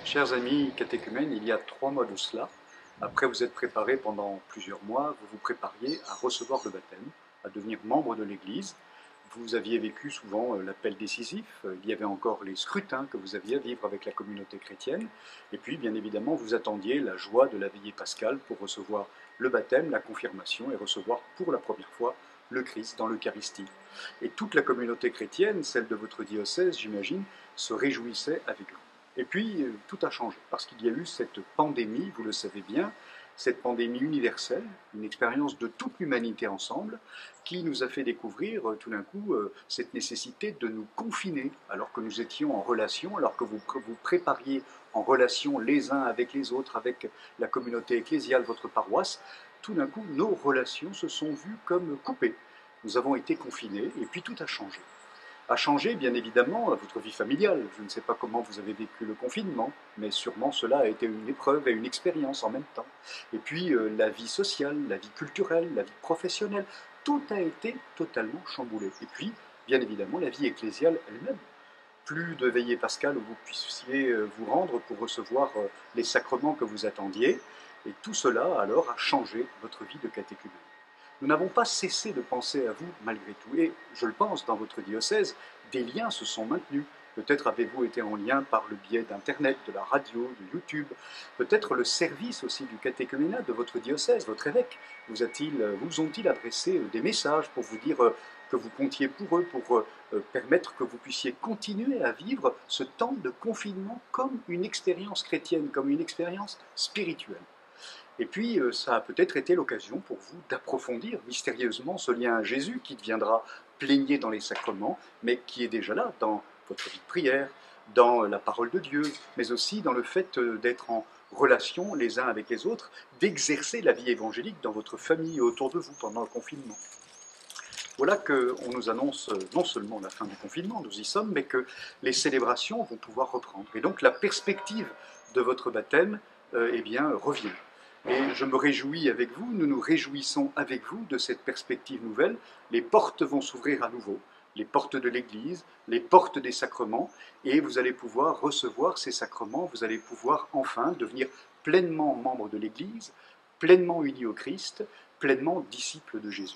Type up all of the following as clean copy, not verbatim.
Chers amis catéchumènes, il y a 3 mois de cela, après vous être préparés pendant plusieurs mois, vous vous prépariez à recevoir le baptême, à devenir membre de l'Église. Vous aviez vécu souvent l'appel décisif, il y avait encore les scrutins que vous aviez à vivre avec la communauté chrétienne, et puis bien évidemment vous attendiez la joie de la veillée pascale pour recevoir le baptême, la confirmation et recevoir pour la première fois le Christ dans l'Eucharistie. Et toute la communauté chrétienne, celle de votre diocèse j'imagine, se réjouissait avec vous. Et puis, tout a changé, parce qu'il y a eu cette pandémie, vous le savez bien, cette pandémie universelle, une expérience de toute l'humanité ensemble, qui nous a fait découvrir tout d'un coup cette nécessité de nous confiner, alors que nous étions en relation, alors que vous vous prépariez en relation les uns avec les autres, avec la communauté ecclésiale, votre paroisse, tout d'un coup, nos relations se sont vues comme coupées. Nous avons été confinés, et puis tout a changé a changé, bien évidemment, votre vie familiale. Je ne sais pas comment vous avez vécu le confinement, mais sûrement cela a été une épreuve et une expérience en même temps. Et puis la vie sociale, la vie culturelle, la vie professionnelle, tout a été totalement chamboulé. Et puis, bien évidemment, la vie ecclésiale elle-même. Plus de veillée pascale où vous puissiez vous rendre pour recevoir les sacrements que vous attendiez. Et tout cela, alors, a changé votre vie de catéchumène. Nous n'avons pas cessé de penser à vous malgré tout. Et je le pense, dans votre diocèse, des liens se sont maintenus. Peut-être avez-vous été en lien par le biais d'Internet, de la radio, de YouTube. Peut-être le service aussi du catéchuménat de votre diocèse, votre évêque, vous ont-ils adressé des messages pour vous dire que vous comptiez pour eux, pour permettre que vous puissiez continuer à vivre ce temps de confinement comme une expérience chrétienne, comme une expérience spirituelle. Et puis, ça a peut-être été l'occasion pour vous d'approfondir mystérieusement ce lien à Jésus qui deviendra plénier dans les sacrements, mais qui est déjà là dans votre vie de prière, dans la parole de Dieu, mais aussi dans le fait d'être en relation les uns avec les autres, d'exercer la vie évangélique dans votre famille et autour de vous pendant le confinement. Voilà qu'on nous annonce non seulement la fin du confinement, nous y sommes, mais que les célébrations vont pouvoir reprendre. Et donc la perspective de votre baptême eh bien, revient. Et je me réjouis avec vous, nous nous réjouissons avec vous de cette perspective nouvelle. Les portes vont s'ouvrir à nouveau, les portes de l'Église, les portes des sacrements, et vous allez pouvoir recevoir ces sacrements, vous allez pouvoir enfin devenir pleinement membre de l'Église, pleinement uni au Christ, pleinement disciple de Jésus.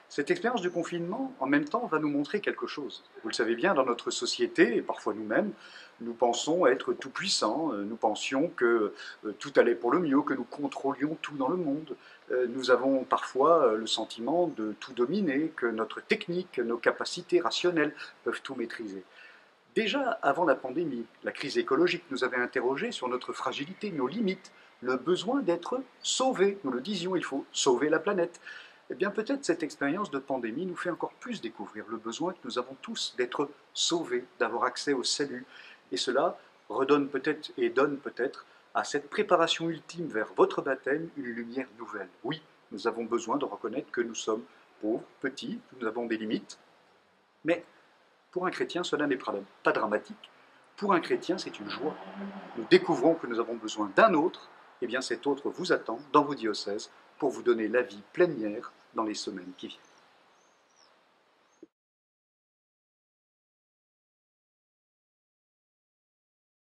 Cette expérience du confinement, en même temps, va nous montrer quelque chose. Vous le savez bien, dans notre société, et parfois nous-mêmes, nous pensons être tout-puissants, nous pensions que tout allait pour le mieux, que nous contrôlions tout dans le monde. Nous avons parfois le sentiment de tout dominer, que notre technique, nos capacités rationnelles peuvent tout maîtriser. Déjà avant la pandémie, la crise écologique nous avait interrogés sur notre fragilité, nos limites, le besoin d'être sauvés. Nous le disions, il faut sauver la planète. Eh bien peut-être cette expérience de pandémie nous fait encore plus découvrir le besoin que nous avons tous d'être sauvés, d'avoir accès au salut. Et cela redonne peut-être et donne peut-être à cette préparation ultime vers votre baptême une lumière nouvelle. Oui, nous avons besoin de reconnaître que nous sommes pauvres, petits, nous avons des limites, mais pour un chrétien, cela n'est pas dramatique. Pour un chrétien, c'est une joie. Nous découvrons que nous avons besoin d'un autre, et bien cet autre vous attend dans vos diocèses pour vous donner la vie plénière dans les semaines qui viennent.